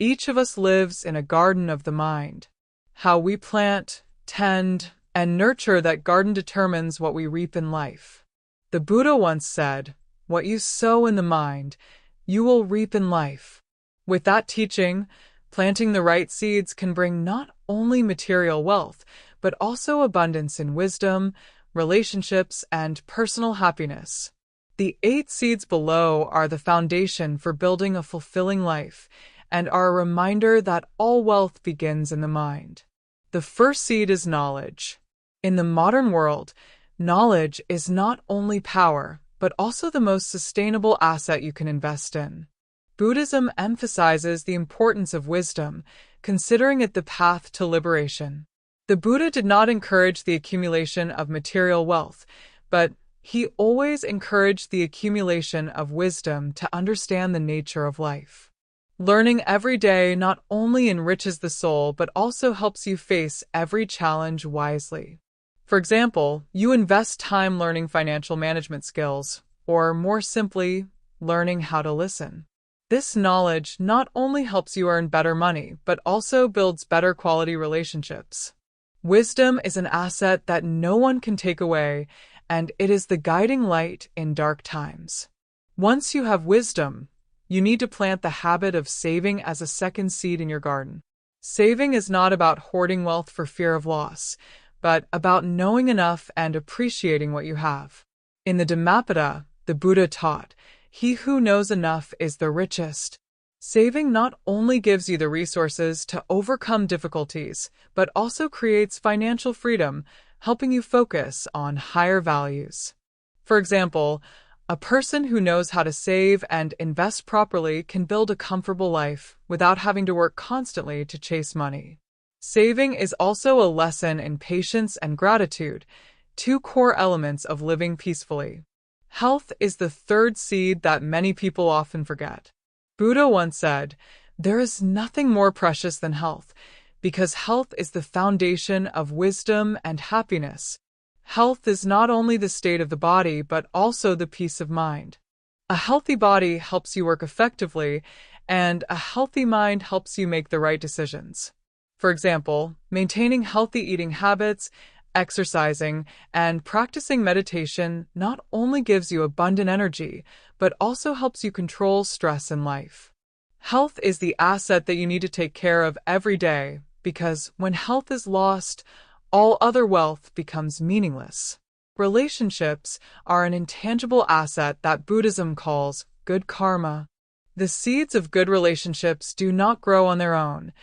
Each of us lives in a garden of the mind. How we plant, tend, and nurture that garden determines what we reap in life. The Buddha once said, "What you sow in the mind, you will reap in life." With that teaching, planting the right seeds can bring not only material wealth, but also abundance in wisdom, relationships, and personal happiness. The 8 seeds below are the foundation for building a fulfilling life and are a reminder that all wealth begins in the mind. The first seed is knowledge. In the modern world, knowledge is not only power, but also the most sustainable asset you can invest in. Buddhism emphasizes the importance of wisdom, considering it the path to liberation. The Buddha did not encourage the accumulation of material wealth, but he always encouraged the accumulation of wisdom to understand the nature of life. Learning every day not only enriches the soul but also helps you face every challenge wisely. For example, you invest time learning financial management skills, or more simply, learning how to listen. This knowledge not only helps you earn better money, but also builds better quality relationships. Wisdom is an asset that no one can take away, and it is the guiding light in dark times. Once you have wisdom, you need to plant the habit of saving as a second seed in your garden. Saving is not about hoarding wealth for fear of loss, but about knowing enough and appreciating what you have. In the Dhammapada, the Buddha taught, "He who knows enough is the richest." Saving not only gives you the resources to overcome difficulties, but also creates financial freedom, helping you focus on higher values. For example, a person who knows how to save and invest properly can build a comfortable life without having to work constantly to chase money. Saving is also a lesson in patience and gratitude, 2 core elements of living peacefully. Health is the third seed that many people often forget. Buddha once said, "There is nothing more precious than health, because health is the foundation of wisdom and happiness." Health is not only the state of the body, but also the peace of mind. A healthy body helps you work effectively, and a healthy mind helps you make the right decisions. For example, maintaining healthy eating habits, exercising, and practicing meditation not only gives you abundant energy, but also helps you control stress in life. Health is the asset that you need to take care of every day, because when health is lost, all other wealth becomes meaningless. Relationships are an intangible asset that Buddhism calls good karma. The seeds of good relationships do not grow on their own.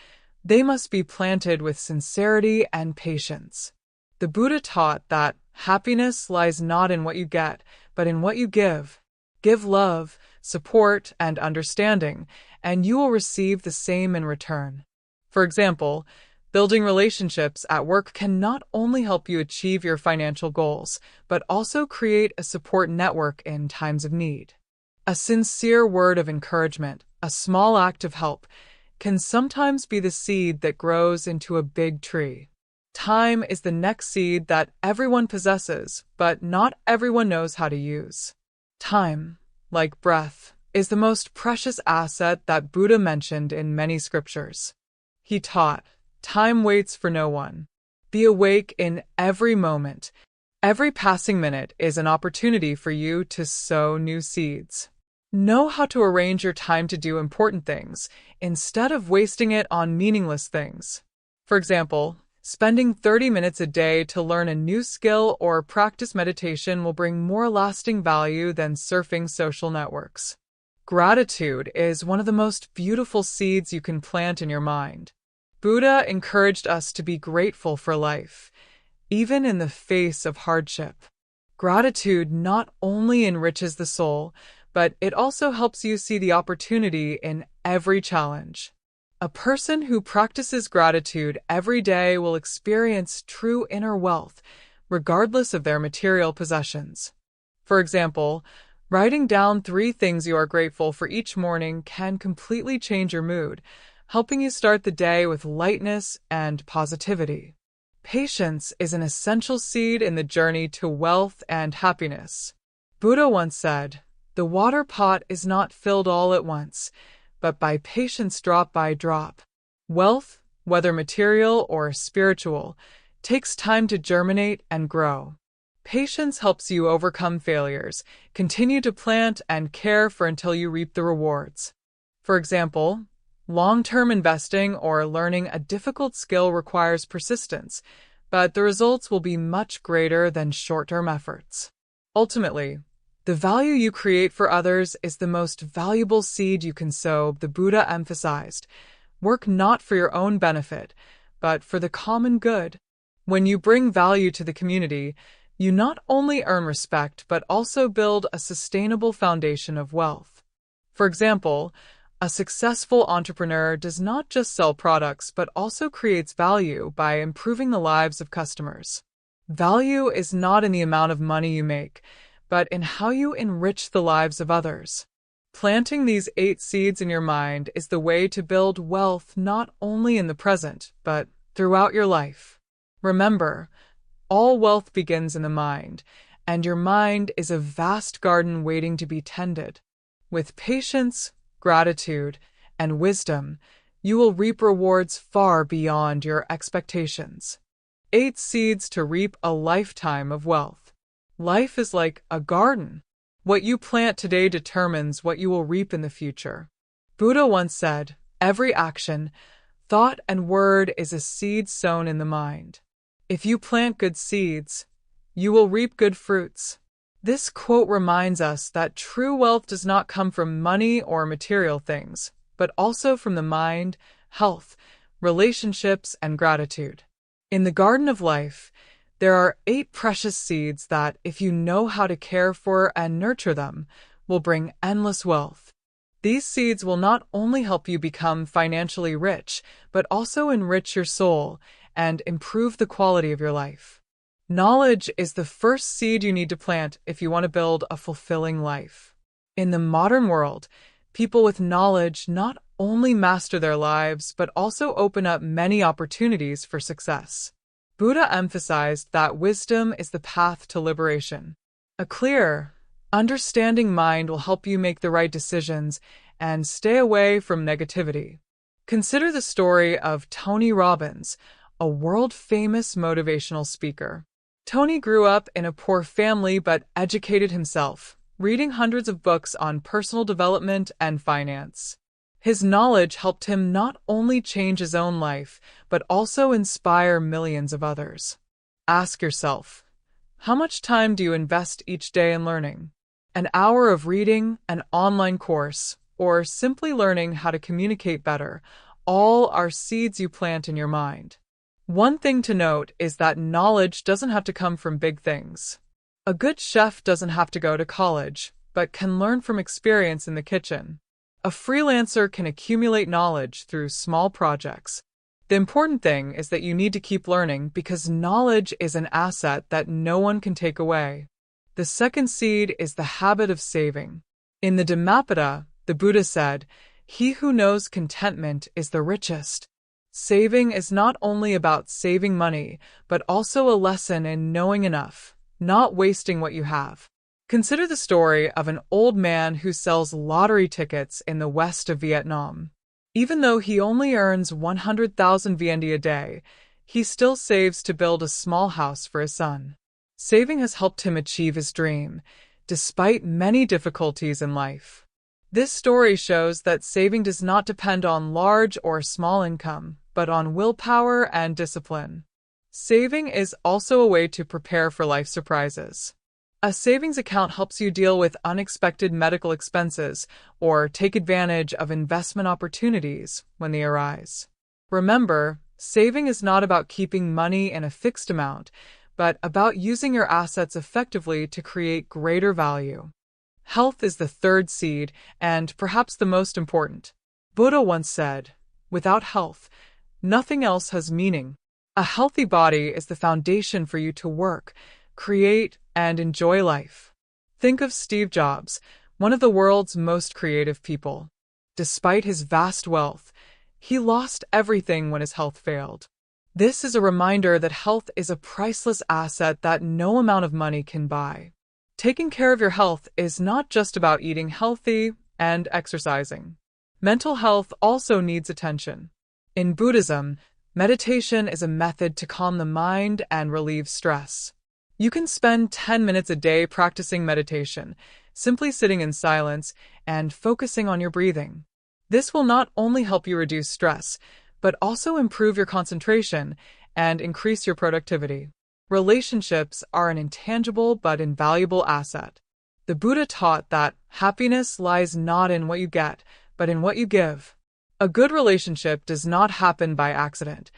They must be planted with sincerity and patience. The Buddha taught that happiness lies not in what you get, but in what you give. Give love, support, and understanding, and you will receive the same in return. For example, building relationships at work can not only help you achieve your financial goals, but also create a support network in times of need. A sincere word of encouragement, a small act of help, can sometimes be the seed that grows into a big tree. Time is the next seed that everyone possesses, but not everyone knows how to use. Time, like breath, is the most precious asset that Buddha mentioned in many scriptures. He taught, "Time waits for no one. Be awake in every moment. Every passing minute is an opportunity for you to sow new seeds." Know how to arrange your time to do important things, instead of wasting it on meaningless things. For example, spending 30 minutes a day to learn a new skill or practice meditation will bring more lasting value than surfing social networks. Gratitude is one of the most beautiful seeds you can plant in your mind. Buddha encouraged us to be grateful for life, even in the face of hardship. Gratitude not only enriches the soul, but it also helps you see the opportunity in every challenge. A person who practices gratitude every day will experience true inner wealth, regardless of their material possessions. For example, writing down 3 things you are grateful for each morning can completely change your mood, helping you start the day with lightness and positivity. Patience is an essential seed in the journey to wealth and happiness. Buddha once said, "The water pot is not filled all at once. but by patience drop by drop. Wealth, whether material or spiritual, takes time to germinate and grow. Patience helps you overcome failures, continue to plant and care for until you reap the rewards. For example, long-term investing or learning a difficult skill requires persistence, but the results will be much greater than short-term efforts. Ultimately, the value you create for others is the most valuable seed you can sow, the Buddha emphasized. Work not for your own benefit, but for the common good. When you bring value to the community, you not only earn respect but also build a sustainable foundation of wealth. For example, a successful entrepreneur does not just sell products but also creates value by improving the lives of customers. Value is not in the amount of money you make, but in how you enrich the lives of others. Planting these 8 seeds in your mind is the way to build wealth not only in the present, but throughout your life. Remember, all wealth begins in the mind, and your mind is a vast garden waiting to be tended. With patience, gratitude, and wisdom, you will reap rewards far beyond your expectations. 8 seeds to reap a lifetime of wealth. Life is like a garden. What you plant today determines what you will reap in the future. Buddha once said, "Every action, thought, and word is a seed sown in the mind." If you plant good seeds, you will reap good fruits. This quote reminds us that true wealth does not come from money or material things, but also from the mind, health, relationships, and gratitude. In the garden of life, there are 8 precious seeds that, if you know how to care for and nurture them, will bring endless wealth. These seeds will not only help you become financially rich, but also enrich your soul and improve the quality of your life. Knowledge is the first seed you need to plant if you want to build a fulfilling life. In the modern world, people with knowledge not only master their lives, but also open up many opportunities for success. Buddha emphasized that wisdom is the path to liberation. A clear, understanding mind will help you make the right decisions and stay away from negativity. Consider the story of Tony Robbins, a world-famous motivational speaker. Tony grew up in a poor family but educated himself, reading hundreds of books on personal development and finance. His knowledge helped him not only change his own life, but also inspire millions of others. Ask yourself, how much time do you invest each day in learning? An hour of reading, an online course, or simply learning how to communicate better, all are seeds you plant in your mind. One thing to note is that knowledge doesn't have to come from big things. A good chef doesn't have to go to college, but can learn from experience in the kitchen. A freelancer can accumulate knowledge through small projects. The important thing is that you need to keep learning because knowledge is an asset that no one can take away. The second seed is the habit of saving. In the Dhammapada, the Buddha said, "He who knows contentment is the richest." Saving is not only about saving money, but also a lesson in knowing enough, not wasting what you have. Consider the story of an old man who sells lottery tickets in the west of Vietnam. Even though he only earns 100,000 VND a day, he still saves to build a small house for his son. Saving has helped him achieve his dream, despite many difficulties in life. This story shows that saving does not depend on large or small income, but on willpower and discipline. Saving is also a way to prepare for life surprises. A savings account helps you deal with unexpected medical expenses or take advantage of investment opportunities when they arise. Remember, saving is not about keeping money in a fixed amount, but about using your assets effectively to create greater value. Health is the third seed, and perhaps the most important. Buddha once said, "Without health, nothing else has meaning." A healthy body is the foundation for you to work, create, and enjoy life. Think of Steve Jobs, one of the world's most creative people. Despite his vast wealth, he lost everything when his health failed. This is a reminder that health is a priceless asset that no amount of money can buy. Taking care of your health is not just about eating healthy and exercising. Mental health also needs attention. In Buddhism, meditation is a method to calm the mind and relieve stress. You can spend 10 minutes a day practicing meditation, simply sitting in silence and focusing on your breathing. This will not only help you reduce stress, but also improve your concentration and increase your productivity. Relationships are an intangible but invaluable asset. The Buddha taught that happiness lies not in what you get, but in what you give. A good relationship does not happen by accident.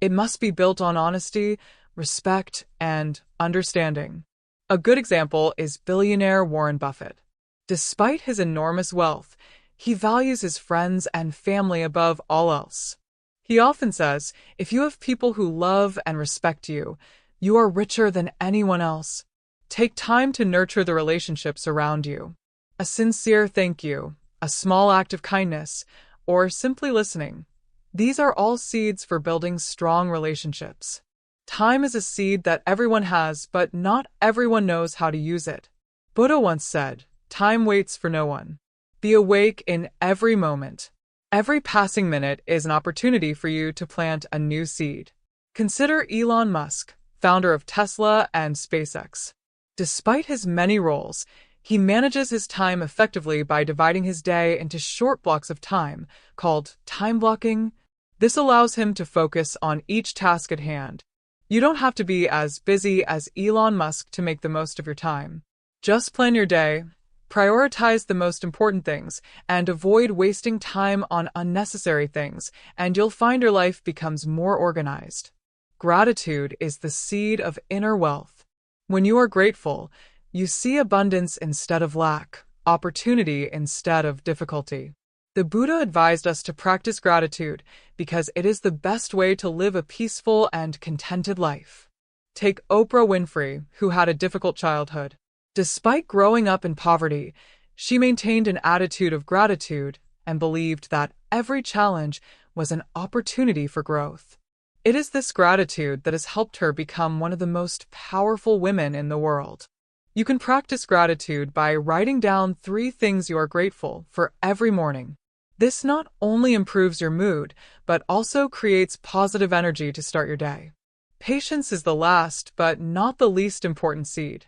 It must be built on honesty, respect, and understanding. A good example is billionaire Warren Buffett. Despite his enormous wealth, he values his friends and family above all else. He often says, if you have people who love and respect you, you are richer than anyone else. Take time to nurture the relationships around you. A sincere thank you, a small act of kindness, or simply listening. These are all seeds for building strong relationships. Time is a seed that everyone has, but not everyone knows how to use it. Buddha once said, time waits for no one. Be awake in every moment. Every passing minute is an opportunity for you to plant a new seed. Consider Elon Musk, founder of Tesla and SpaceX. Despite his many roles, he manages his time effectively by dividing his day into short blocks of time, called time blocking. This allows him to focus on each task at hand. You don't have to be as busy as Elon Musk to make the most of your time. Just plan your day, prioritize the most important things, and avoid wasting time on unnecessary things, and you'll find your life becomes more organized. Gratitude is the seed of inner wealth. When you are grateful, you see abundance instead of lack, opportunity instead of difficulty. The Buddha advised us to practice gratitude because it is the best way to live a peaceful and contented life. Take Oprah Winfrey, who had a difficult childhood. Despite growing up in poverty, she maintained an attitude of gratitude and believed that every challenge was an opportunity for growth. It is this gratitude that has helped her become one of the most powerful women in the world. You can practice gratitude by writing down 3 things you are grateful for every morning. This not only improves your mood, but also creates positive energy to start your day. Patience is the last, but not the least important seed.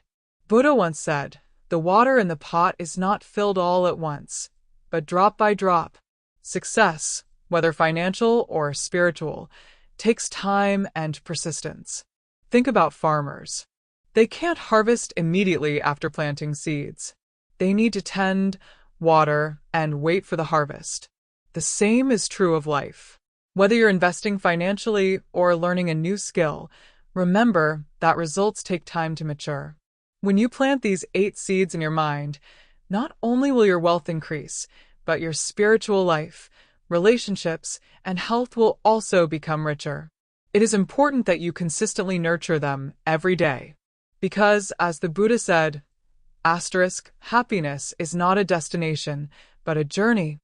Buddha once said, the water in the pot is not filled all at once, but drop by drop. Success, whether financial or spiritual, takes time and persistence. Think about farmers. They can't harvest immediately after planting seeds. They need to tend, water, and wait for the harvest. The same is true of life. Whether you're investing financially or learning a new skill, remember that results take time to mature. When you plant these 8 seeds in your mind, not only will your wealth increase, but your spiritual life, relationships, and health will also become richer. It is important that you consistently nurture them every day. Because, as the Buddha said, **, happiness is not a destination, but a journey.